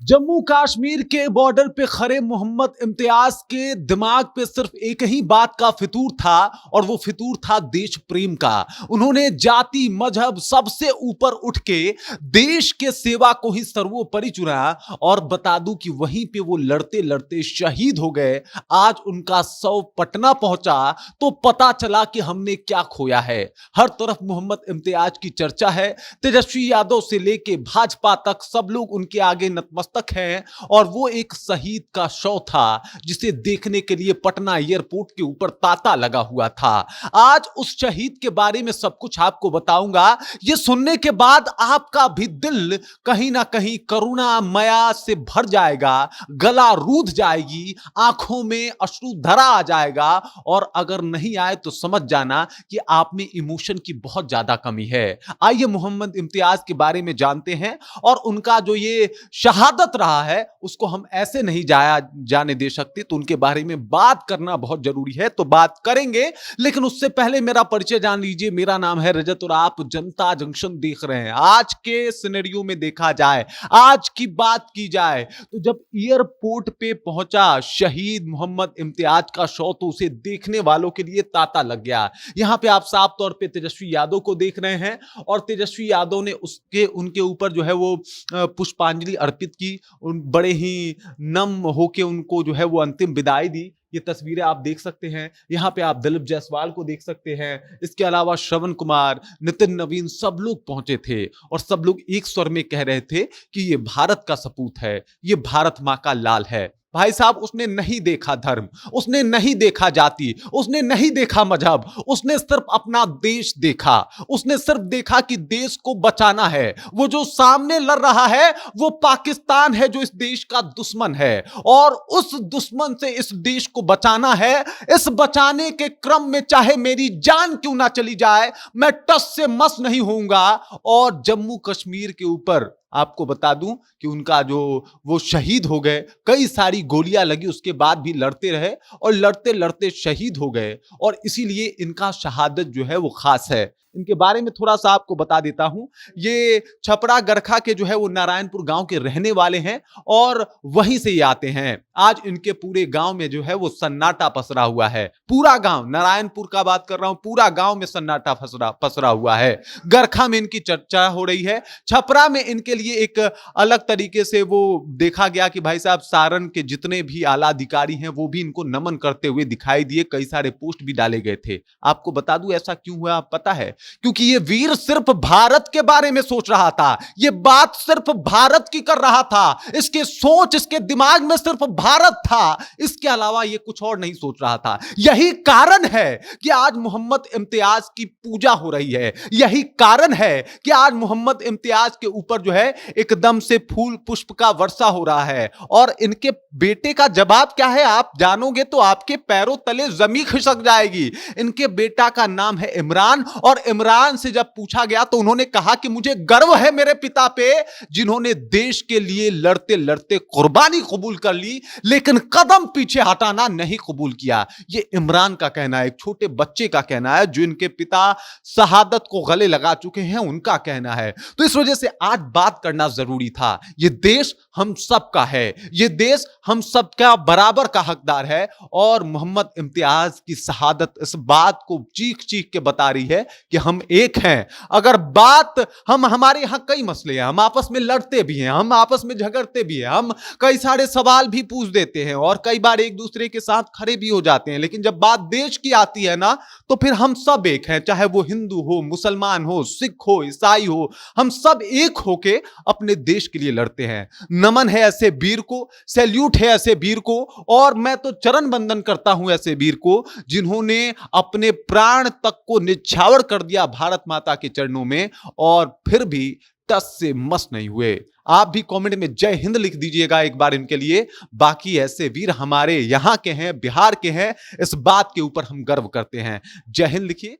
जम्मू कश्मीर के बॉर्डर पे खड़े मोहम्मद इम्तियाज के दिमाग पे सिर्फ एक ही बात का फितूर था और वो फितूर था देश प्रेम का। उन्होंने जाति मजहब सबसे ऊपर उठ के देश के सेवा को ही सर्वोपरि चुना और बता दूं कि वहीं पे वो लड़ते लड़ते शहीद हो गए। आज उनका शव पटना पहुंचा तो पता चला कि हमने क्या खोया है। हर तरफ मोहम्मद इम्तियाज की चर्चा है। तेजस्वी यादव से लेके भाजपा तक सब लोग उनके आगे नतमस्तक हैं और वो एक शहीद का शव था जिसे देखने के लिए पटना एयरपोर्ट के ऊपर तांता लगा हुआ था। आज उस शहीद के बारे में सब कुछ आपको बताऊंगा। ये सुनने के बाद आपका भी दिल कहीं ना कहीं करुणा माया से भर जाएगा, गला रूंध जाएगी, आंखों में अश्रुधारा आ जाएगा और अगर नहीं आए तो समझ जाना कि आप में इमोशन की बहुत ज्यादा कमी है। आइए मोहम्मद इम्तियाज के बारे में जानते हैं और उनका जो ये शहादत रहा है उसको हम ऐसे नहीं जाने दे सकते, तो उनके बारे में बात करना बहुत जरूरी है, तो बात करेंगे। लेकिन उससे पहले मेरा परिचय जान लीजिए। मेरा नाम है रजत और आप जनता जंक्शन देख रहे हैं। आज के सिनेरियो में देखा जाए, आज की बात की जाए तो जब एयरपोर्ट पे पहुंचा शहीद मोहम्मद इम्तियाज का शव तो उसे देखने वालों के लिए तांता लग गया। यहां पे आप साफ तौर पे तेजस्वी यादव को देख रहे हैं और तेजस्वी यादव ने उनके ऊपर जो है वो पुष्पांजलि अर्पित की, उन बड़े ही नम होके उनको जो है वो अंतिम विदाई दी। ये तस्वीरें आप देख सकते हैं। यहाँ पे आप दिलीप जायसवाल को देख सकते हैं। इसके अलावा श्रवण कुमार, नितिन नवीन सब लोग पहुंचे थे और सब लोग एक स्वर में कह रहे थे कि ये भारत का सपूत है, ये भारत मां का लाल है। भाई साहब, उसने नहीं देखा धर्म, उसने नहीं देखा जाति, उसने नहीं देखा मजहब, उसने सिर्फ अपना देश देखा। उसने सिर्फ देखा कि देश को बचाना है। वो जो सामने लड़ रहा है वो पाकिस्तान है जो इस देश का दुश्मन है और उस दुश्मन से इस देश को बचाना है। इस बचाने के क्रम में चाहे मेरी जान क्यों ना चली जाए, मैं टस से मस नहीं होऊंगा। और जम्मू कश्मीर के ऊपर आपको बता दूं कि उनका जो वो शहीद हो गए, कई सारी गोलियां लगी, उसके बाद भी लड़ते रहे और लड़ते लड़ते शहीद हो गए और इसीलिए इनका शहादत जो है वो खास है। इनके बारे में थोड़ा सा आपको बता देता हूं। ये छपरा गरखा के जो है वो नारायणपुर गांव के रहने वाले हैं और वहीं से ये आते हैं। आज इनके पूरे गांव में जो है वो सन्नाटा पसरा हुआ है। पूरा गांव, नारायणपुर का बात कर रहा हूं, पूरा गांव में सन्नाटा पसरा हुआ है। गरखा में इनकी चर्चा हो रही है। छपरा में इनके लिए एक अलग तरीके से वो देखा गया कि भाई साहब सारण के जितने भी आला अधिकारी हैं वो भी इनको नमन करते हुए दिखाई दिए। कई सारे पोस्ट भी डाले गए थे। आपको बता दूं ऐसा क्यों हुआ, आप पता है? क्योंकि ये वीर सिर्फ भारत के बारे में सोच रहा था। ये बात सिर्फ भारत की कर रहा था। इसके सोच, इसके दिमाग में सिर्फ भारत था। इसके अलावा ये कुछ और नहीं सोच रहा था। यही कारण है कि आज मोहम्मद इम्तियाज की पूजा हो रही है। यही कारण है कि आज मोहम्मद इम्तियाज के ऊपर जो है एकदम से फूल पुष्प का वर्षा हो रहा है। और इनके बेटे का जवाब क्या है आप जानोगे तो आपके पैरों तले जमीन खिसक जाएगी। इनके बेटा का नाम है इमरान और इमरान से जब पूछा गया तो उन्होंने कहा कि मुझे गर्व है मेरे पिता पे जिन्होंने देश के लिए लड़ते लड़ते कुर्बानी कबूल कर ली लेकिन कदम पीछे हटाना नहीं कबूल किया। ये इमरान का कहना है, एक छोटे बच्चे का कहना है जो इनके पिता शहादत को गले लगा चुके हैं, उनका कहना है। तो इस वजह से आज बात करना जरूरी था। ये देश हम सबका है, ये देश हम सबका बराबर का हकदार है और मोहम्मद इम्तियाज की शहादत इस बात को चीख चीख के बता रही है कि हम एक हैं। अगर बात हमारे यहां कई मसले हैं, हम आपस में लड़ते भी हैं, हम आपस में झगड़ते भी हैं, हम कई सारे सवाल भी पूछ देते हैं और कई बार एक दूसरे के साथ खड़े भी हो जाते हैं, लेकिन जब बात देश की आती है ना तो फिर हम सब एक हैं। चाहे वो हिंदू हो, मुसलमान हो, सिख हो, ईसाई हो, हम सब एक होके अपने देश के लिए लड़ते हैं। नमन है ऐसे वीर को, सैल्यूट है ऐसे वीर को और मैं तो चरण बंदन करता हूं ऐसे वीर को जिन्होंने अपने प्राण तक को निछावर कर दिया भारत माता के चरणों में और फिर भी टस से मस नहीं हुए। आप भी कमेंट में जय हिंद लिख दीजिएगा एक बार इनके लिए। बाकी ऐसे वीर हमारे यहां के हैं, बिहार के हैं, इस बात के ऊपर हम गर्व करते हैं। जय हिंद लिखिए।